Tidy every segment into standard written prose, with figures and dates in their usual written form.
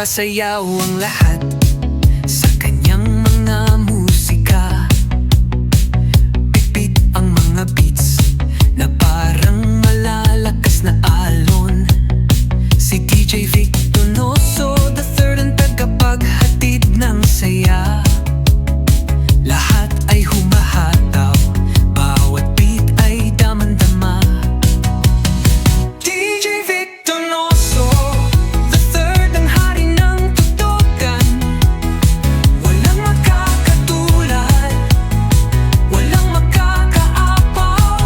Pasayaw ang lahat sa kanyang mga musika. Pipit ang mga beats na parang malalakas na alon. Si DJ Vic Donoso III ang tagapaghatid ng saya. Lahat ay humahataw, bawat beat ay damang-dama. DJ Vic Donoso III ang hari ng tugtogan. Walang makakatulad, walang makakaapaw.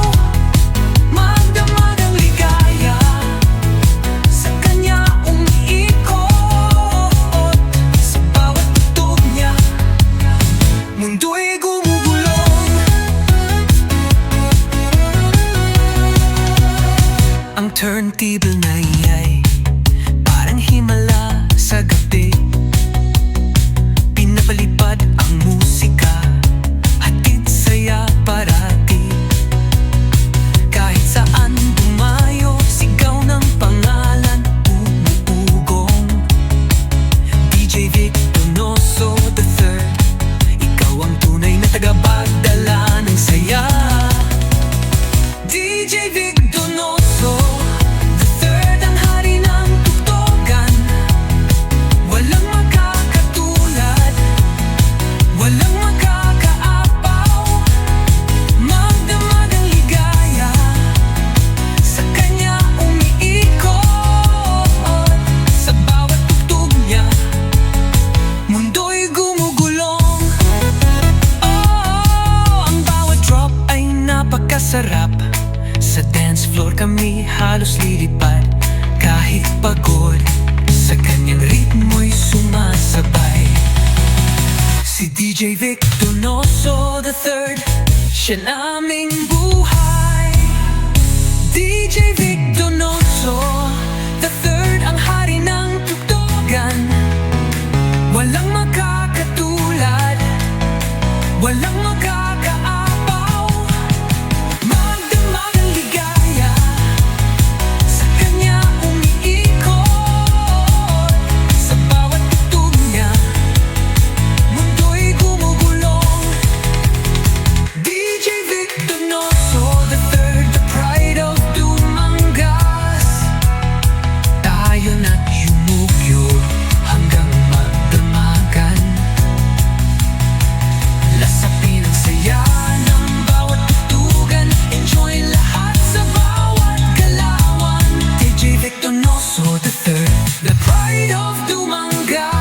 Magdamag ang ligaya, sa kanya umiikot. Sa bawat tugtog niya, mundo'y gumugulong. Ang turntable na iya'y parang himala sa gabi. Pinapalipad ang musika, hatid saya parati. Kahit saan dumayo, sigaw ng pangalan umuugong. DJ Vic Donoso III, ikaw ang tunay na tagapagdala ng saya. DJ Vic Donoso III ang hari ng tugtogan. Walang makakatulad, walang makakaapaw. Magdamag ang ligaya, sa kanya umiikot. Sa bawat tugtog niya, mundo'y gumugulong. Oh, ang bawat drop ay napakasarap. Sa dance floor kami halos lilipad. Kahit pagod, sa kanyang ritmo'y sumasabay. Si DJ Vic Donoso III, siya naming buhay. DJ Vic Donoso III ang hari ng tugtogan. Walang makakatulad, walang makakaapaw. Magdamag ang ligaya, sa kanya umiikot. Sa bawat tugtog niya, mundo'y gumugulong. DJ Vic Donoso III, the pride of Dumangas. Tayo na't yumugyog hanggang magdamagan. Lasapin ang saya ng bawat tugtugan. Enjoy lahat sa bawat galawan. DJ Vic Donoso III, the pride of Dumangas.